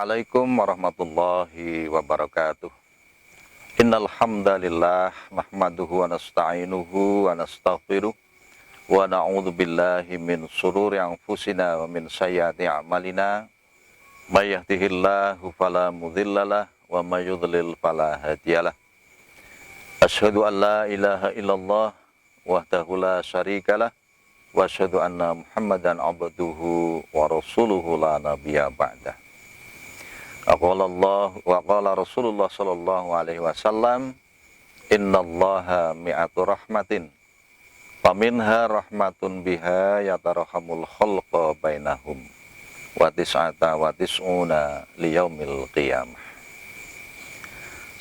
Assalamualaikum warahmatullahi wabarakatuh. Innal hamdalillah nahmaduhu wa nasta'inuhu wa nastaghfiruh wa na'udzu billahi min shururi anfusina wa min sayyiati a'malina. May yahdihillahu fala mudhillalah wa may yudlil fala hadiyalah. Asyhadu an la ilaha illallah wahdahu la syarikalah wa asyhadu anna Muhammadan abduhu wa rasuluhu la nabiyya ba'dah. Qala Allah wa qala Rasulullah sallallahu alaihi wasallam, innallaha mi'atu rahmatin faminha rahmatun biha yatarahamul khalqa bainahum wa tis'ata wa tis'una liyaumil qiyamah.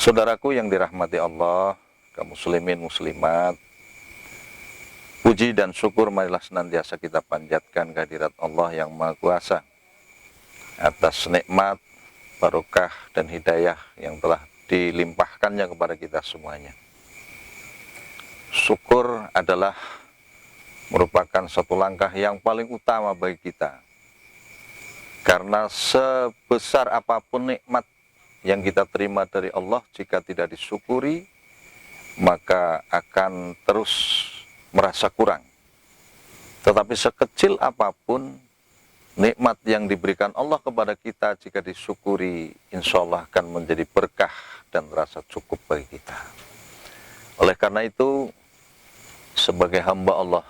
Saudaraku yang dirahmati Allah, kaum muslimin muslimat, puji dan syukur marilah senantiasa kita panjatkan kehadirat Allah yang Maha Kuasa atas nikmat, barokah dan hidayah yang telah dilimpahkannya kepada kita semuanya. Syukur adalah merupakan satu langkah yang paling utama bagi kita, karena sebesar apapun nikmat yang kita terima dari Allah, jika tidak disyukuri maka akan terus merasa kurang. Tetapi sekecil apapun nikmat yang diberikan Allah kepada kita, jika disyukuri, insya Allah akan menjadi berkah dan rasa cukup bagi kita. Oleh karena itu, sebagai hamba Allah,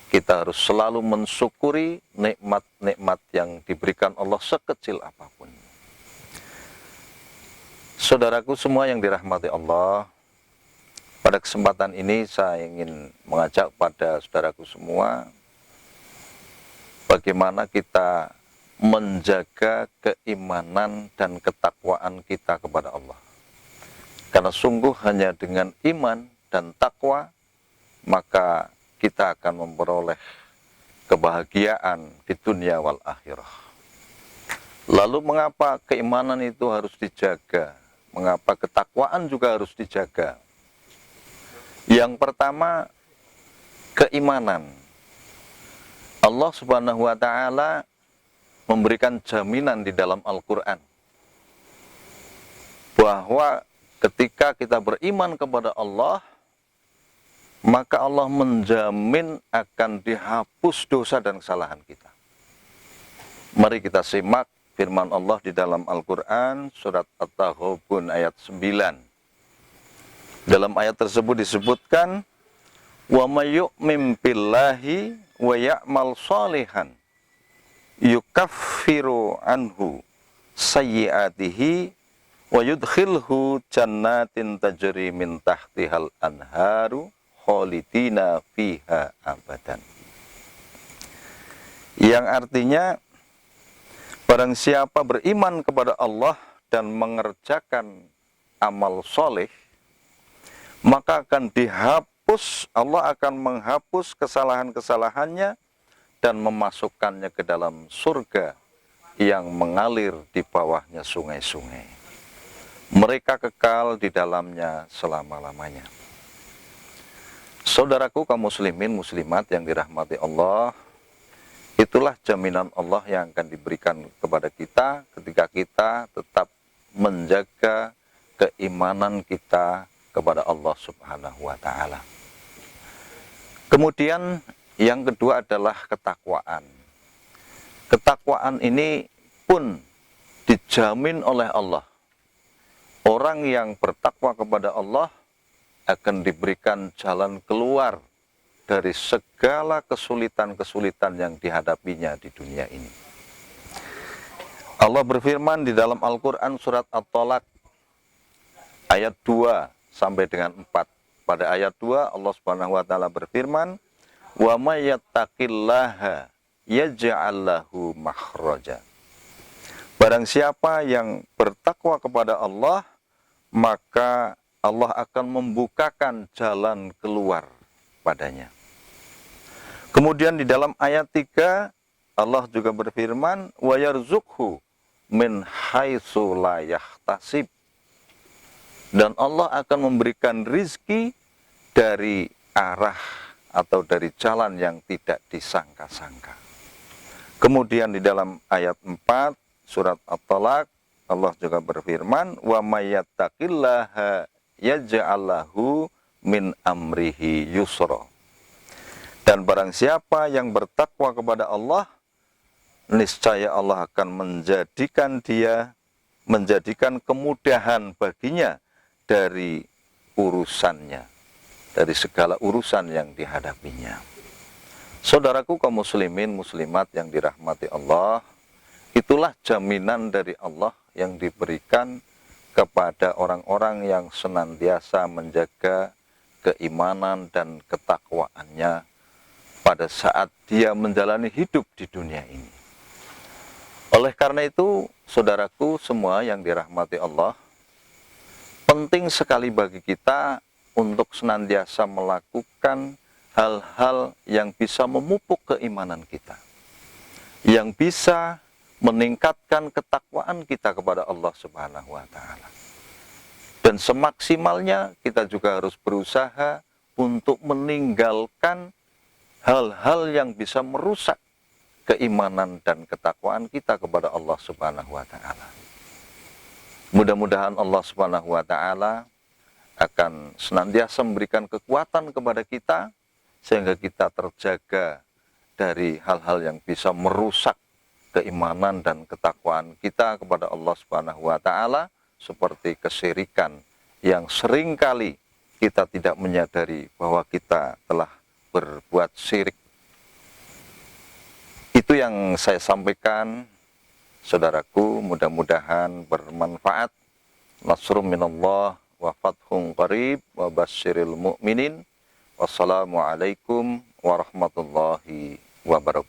kita harus selalu mensyukuri nikmat-nikmat yang diberikan Allah sekecil apapun. Saudaraku semua yang dirahmati Allah, pada kesempatan ini saya ingin mengajak pada saudaraku semua bagaimana kita menjaga keimanan dan ketakwaan kita kepada Allah. Karena sungguh hanya dengan iman dan takwa maka kita akan memperoleh kebahagiaan di dunia wal akhirah. Lalu mengapa keimanan itu harus dijaga? Mengapa ketakwaan juga harus dijaga? Yang pertama, keimanan. Allah Subhanahu wa ta'ala memberikan jaminan di dalam Al-Quran bahwa ketika kita beriman kepada Allah, maka Allah menjamin akan dihapus dosa dan kesalahan kita. Mari kita simak firman Allah di dalam Al-Quran, surat At-Taghabun ayat 9. Dalam ayat tersebut disebutkan, wa may yu'min billahi wa ya'mal shalihan yukaffiru anhu sayyi'atihi wa yudkhilhu jannatin tajri min tahtihal anharu khalidina fiha abadan. Yang artinya, barang siapa beriman kepada Allah dan mengerjakan amal soleh, maka akan Allah akan menghapus kesalahan-kesalahannya dan memasukkannya ke dalam surga yang mengalir di bawahnya sungai-sungai. Mereka kekal di dalamnya selama-lamanya. Saudaraku kaum muslimin muslimat yang dirahmati Allah, itulah jaminan Allah yang akan diberikan kepada kita ketika kita tetap menjaga keimanan kita kepada Allah Subhanahu wa ta'ala. Kemudian yang kedua adalah ketakwaan. Ketakwaan ini pun dijamin oleh Allah. Orang yang bertakwa kepada Allah akan diberikan jalan keluar dari segala kesulitan-kesulitan yang dihadapinya di dunia ini. Allah berfirman di dalam Al-Quran surat At-Talaq ayat 2 sampai dengan 4. Pada ayat 2 Allah Subhanahu wa taala berfirman, "Wa may yattaqillaha yaj'al lahu makhraja." Barang siapa yang bertakwa kepada Allah, maka Allah akan membukakan jalan keluar padanya. Kemudian di dalam ayat 3 Allah juga berfirman, "Wa yarzuqhu min haitsu la yahtasib." Dan Allah akan memberikan rizki dari arah atau dari jalan yang tidak disangka-sangka. Kemudian di dalam ayat 4 surat At-Talaq Allah juga berfirman, wa may yattaqillaha yaj'al lahu min amrihi yusra. Dan barang siapa yang bertakwa kepada Allah, niscaya Allah akan menjadikan kemudahan baginya dari urusannya, dari segala urusan yang dihadapinya. Saudaraku kaum muslimin muslimat yang dirahmati Allah, itulah jaminan dari Allah yang diberikan kepada orang-orang yang senantiasa menjaga keimanan dan ketakwaannya pada saat dia menjalani hidup di dunia ini. Oleh karena itu, saudaraku semua yang dirahmati Allah, penting sekali bagi kita untuk senantiasa melakukan hal-hal yang bisa memupuk keimanan kita, yang bisa meningkatkan ketakwaan kita kepada Allah Subhanahu wa Ta'ala. Dan semaksimalnya kita juga harus berusaha untuk meninggalkan hal-hal yang bisa merusak keimanan dan ketakwaan kita kepada Allah Subhanahu wa Ta'ala. Mudah-mudahan Allah Subhanahu wa Ta'ala akan senantiasa memberikan kekuatan kepada kita sehingga kita terjaga dari hal-hal yang bisa merusak keimanan dan ketakwaan kita kepada Allah Subhanahu wa Ta'ala, seperti kesyirikan yang seringkali kita tidak menyadari bahwa kita telah berbuat syirik. Itu yang saya sampaikan, saudaraku, mudah-mudahan bermanfaat. Nasrum minallah wa fathun qarib wa basyiril mu'minin. Wassalamualaikum warahmatullahi wabarakatuh.